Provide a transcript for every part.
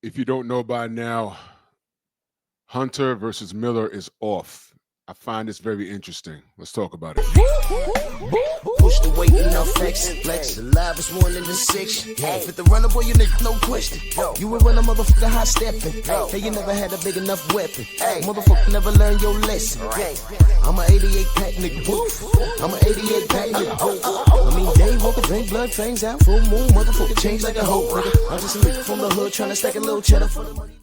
If you don't know by now, Hunter versus Miller is off. I find this very interesting. Let's talk about it. Push the weight enough flex. Alive is more than the six. Fit the runner, boy, you nigga, no question. You will run a motherfucker high stepping. Hey, you never had a big enough weapon. Motherfucker never learned your lesson. I'm a 88 pack nigga, woof. I'm a 88 pack nigga, woof. I mean, day walker, drink blood, fangs out, full moon, motherfucker, change like a hoe, nigga. I'm just a nigga from the hood trying to stack a little cheddar for the money.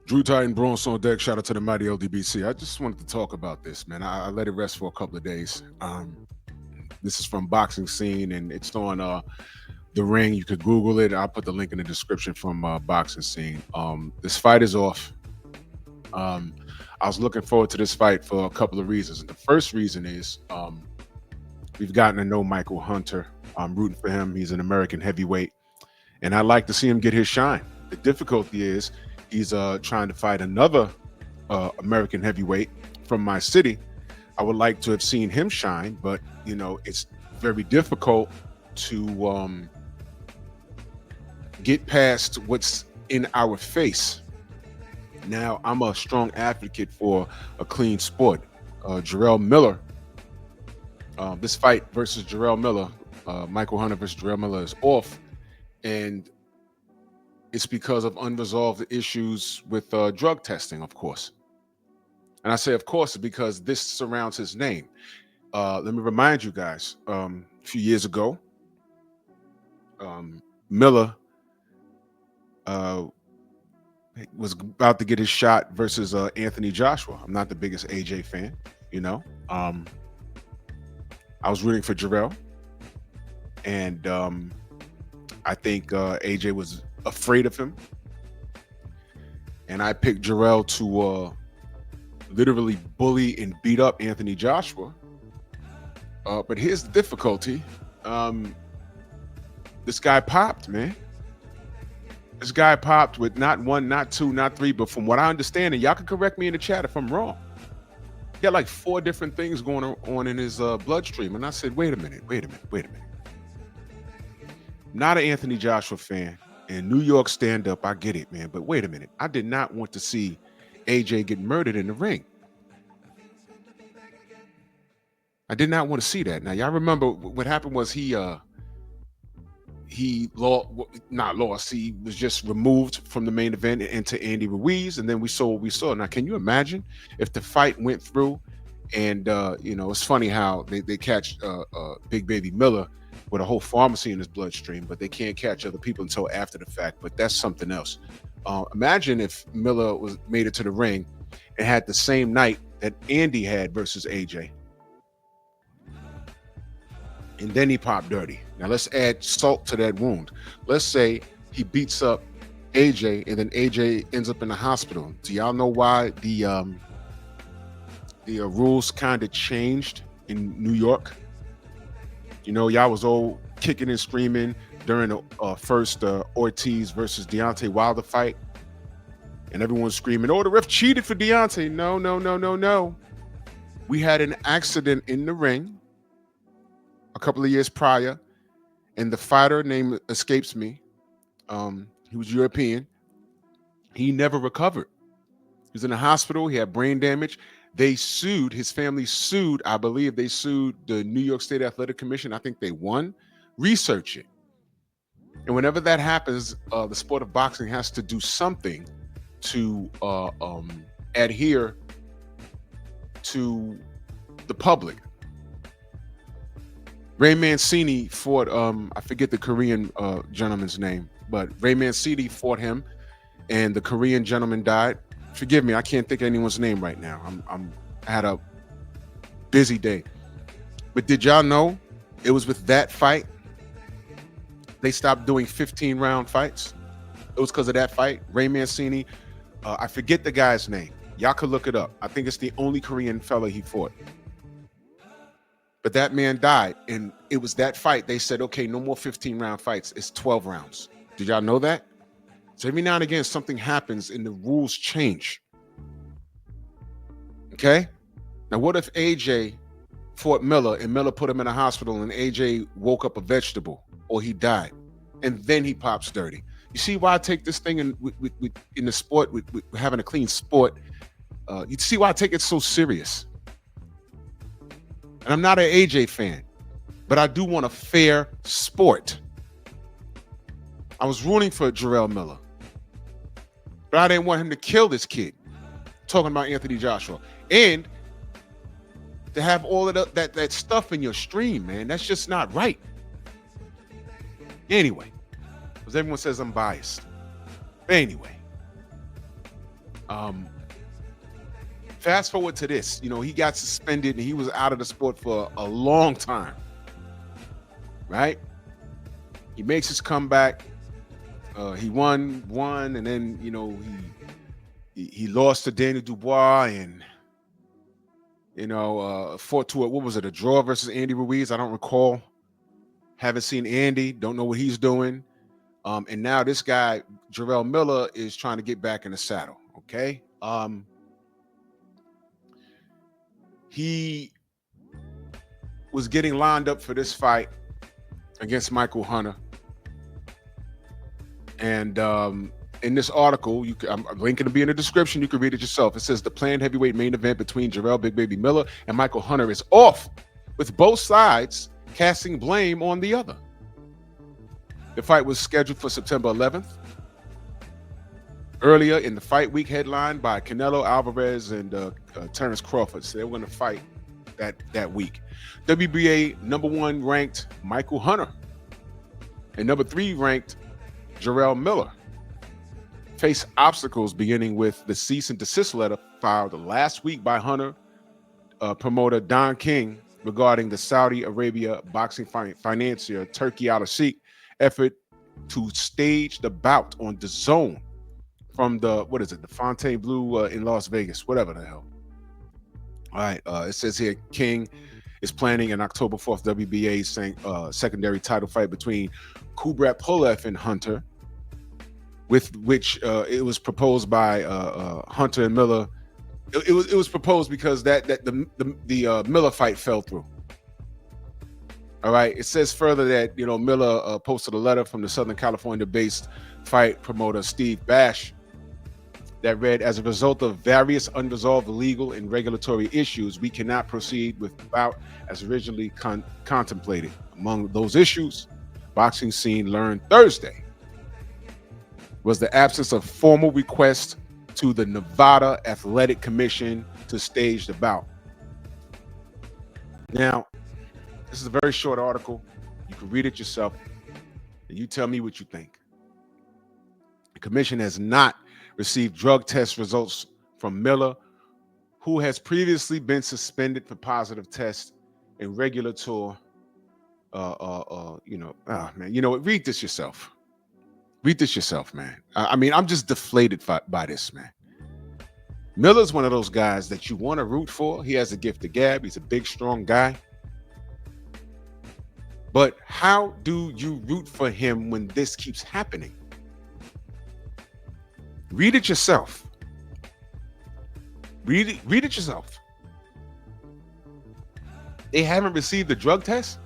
Drew Titan Bronx on deck. Shout out to the mighty LDBC. I just wanted to talk about this, man. I let it rest for a couple of days. This is from Boxing Scene, and it's on The Ring. You could Google it. I'll put the link in the description from Boxing Scene. This fight is off. I was looking forward to this fight for a couple of reasons. And the first reason is we've gotten to know Michael Hunter. I'm rooting for him. He's an American heavyweight, and I'd like to see him get his shine. The difficulty is he's trying to fight another American heavyweight from my city. I would like to have seen him shine, but you know, it's very difficult to get past what's in our face. Now, I'm a strong advocate for a clean sport. Jarrell Miller, this fight versus Jarrell Miller, Michael Hunter versus Jarrell Miller is off, and it's because of unresolved issues with drug testing, of course. And I say, of course, because this surrounds his name. Let me remind you guys, a few years ago, Miller was about to get his shot versus Anthony Joshua. I'm not the biggest AJ fan, you know. I was rooting for Jarrell, and I think AJ was afraid of him, and I picked Jarrell to literally bully and beat up Anthony Joshua. But here's the difficulty. This guy popped, man. This guy popped with not one, not two, not three, but from what I understand, and y'all can correct me in the chat if I'm wrong, he got like 4 different things going on in his bloodstream. And I said, wait a minute. Not an Anthony Joshua fan. And New York stand-up, I get it, man. But wait a minute. I did not want to see AJ get murdered in the ring. I did not want to see that. Now, y'all remember what happened was he lost. He was just removed from the main event into Andy Ruiz, and then we saw what we saw. Now, can you imagine if the fight went through and, you know, it's funny how they catch Big Baby Miller with a whole pharmacy in his bloodstream, but they can't catch other people until after the fact. But that's something else. Imagine if Miller made it to the ring and had the same night that Andy had versus AJ, and then he popped dirty. Now let's add salt to that wound. Let's say he beats up AJ, and then AJ ends up in the hospital. Do y'all know why the rules kind of changed in New York? You know, y'all was all kicking and screaming during the first Ortiz versus Deontay Wilder fight. And everyone's screaming, oh, the ref cheated for Deontay. No. We had an accident in the ring a couple of years prior. And the fighter, name escapes me, he was European. He never recovered. He was in the hospital. He had brain damage. They sued, his family sued, I believe they sued the New York State Athletic Commission. I think they won. Research it. And whenever that happens, the sport of boxing has to do something to adhere to the public. Ray Mancini fought, I forget the Korean gentleman's name, but Ray Mancini fought him, and the Korean gentleman died. Forgive me, I can't think of anyone's name right now. I had a busy day. But did y'all know it was with that fight they stopped doing 15-round fights? It was because of that fight. Ray Mancini, I forget the guy's name. Y'all could look it up. I think it's the only Korean fella he fought. But that man died, and it was that fight. They said, okay, no more 15-round fights. It's 12 rounds. Did y'all know that? So every now and again, something happens and the rules change. Okay? Now, what if AJ fought Miller and Miller put him in a hospital and AJ woke up a vegetable or he died? and then he pops dirty. You see why I take this thing in the sport with having a clean sport. You see why I take it so serious. And I'm not an AJ fan, but I do want a fair sport. I was rooting for Jarrell Miller, but I didn't want him to kill this kid. Talking about Anthony Joshua. And to have all of that stuff in your stream, man, that's just not right. Anyway, because everyone says I'm biased. But anyway, fast forward to this. You know, he got suspended and he was out of the sport for a long time. Right? He makes his comeback. He won, and then, you know, he lost to Daniel Dubois and, you know, fought to what was it, a draw versus Andy Ruiz? I don't recall. Haven't seen Andy, don't know what he's doing. And now this guy, Jarrell Miller, is trying to get back in the saddle, okay? He was getting lined up for this fight against Michael Hunter. And in this article, I'm linking to be in the description. You can read it yourself. It says the planned heavyweight main event between Jarrell Big Baby Miller and Michael Hunter is off, with both sides casting blame on the other. The fight was scheduled for September 11th. Earlier in the fight week, headlined by Canelo Alvarez and Terrence Crawford. So they were going to fight that week. WBA number 1 ranked Michael Hunter and number 3 ranked Jarrell Miller face obstacles, beginning with the cease and desist letter filed last week by Hunter promoter Don King regarding the Saudi Arabia boxing financier Turki Al-Sheikh effort to stage the bout on DAZN from the Fontainebleau in Las Vegas, whatever the hell. All right, it says here King is planning an October 4th WBA secondary title fight between Kubrat Pulev and Hunter, with which it was proposed by Hunter and Miller. It was proposed because the Miller fight fell through. All right. It says further that, you know, Miller posted a letter from the Southern California-based fight promoter Steve Bash that read, as a result of various unresolved legal and regulatory issues, we cannot proceed with the bout as originally contemplated. Among those issues, boxing scene learned Thursday was the absence of formal request to the Nevada Athletic Commission to stage the bout. Now, this is a very short article. You can read it yourself, and you tell me what you think. The commission has not received drug test results from Miller, who has previously been suspended for positive tests and regulatory. Read this yourself. Read this yourself, man. I mean, I'm just deflated by this, man. Miller's one of those guys that you want to root for. He has a gift of gab. He's a big, strong guy. But how do you root for him when this keeps happening? Read it yourself. Read it yourself. They haven't received the drug test?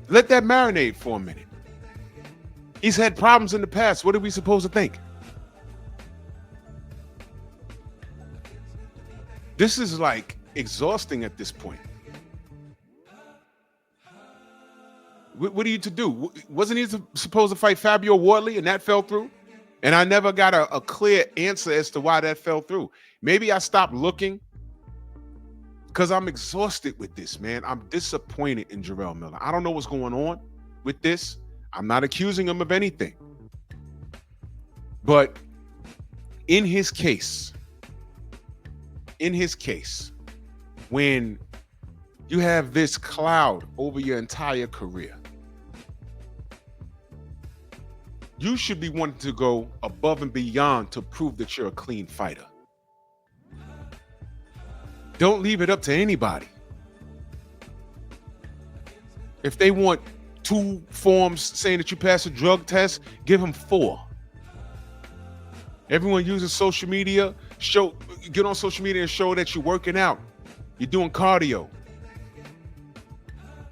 Let that marinate for a minute. He's had problems in the past. What are we supposed to think? This is like exhausting at this point. What are you to do? Wasn't he supposed to fight Fabio Wardley and that fell through? And I never got a clear answer as to why that fell through. Maybe I stopped looking because I'm exhausted with this, man. I'm disappointed in Jarrell Miller. I don't know what's going on with this. I'm not accusing him of anything. But in his case, when you have this cloud over your entire career, you should be wanting to go above and beyond to prove that you're a clean fighter. Don't leave it up to anybody. If they want 2 forms saying that you pass a drug test, give them 4. Everyone uses social media. Get on social media and show that you're working out. You're doing cardio.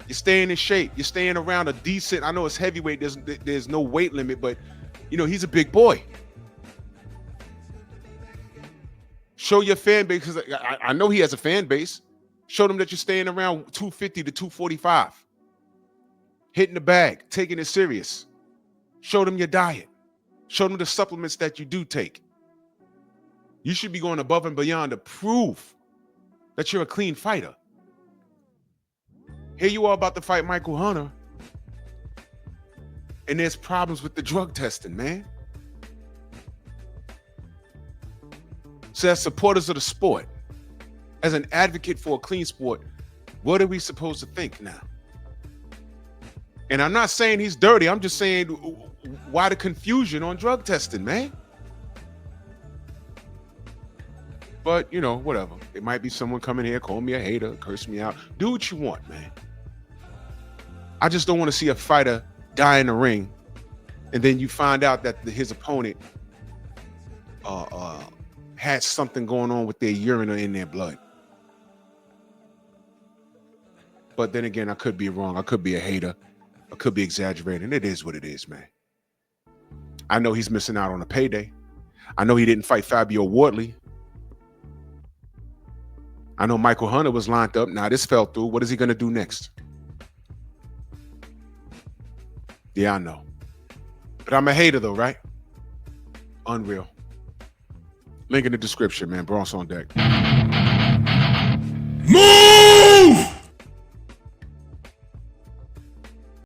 You're staying in shape. You're staying around a decent. I know it's heavyweight. There's no weight limit, but you know he's a big boy. Show your fan base, because I know he has a fan base. Show them that you're staying around 250 to 245. Hitting the bag, taking it serious. Show them your diet. Show them the supplements that you do take. You should be going above and beyond to prove that you're a clean fighter. Here you are about to fight Michael Hunter, and there's problems with the drug testing, man. So as supporters of the sport, as an advocate for a clean sport, what are we supposed to think now? And I'm not saying he's dirty. I'm just saying, why the confusion on drug testing, man? But, you know, whatever. It might be someone coming here, call me a hater, curse me out. Do what you want, man. I just don't want to see a fighter die in the ring, and then you find out that his opponent had something going on with their urine or in their blood. But then again, I could be wrong. I could be a hater. I could be exaggerating. It is what it is, man. I know he's missing out on a payday. I know he didn't fight Fabio Wardley. I know Michael Hunter was lined up. Now this fell through. What is he going to do next? Yeah, I know. But I'm a hater though, right? Unreal. Link in the description, man. Bronx on deck. Move!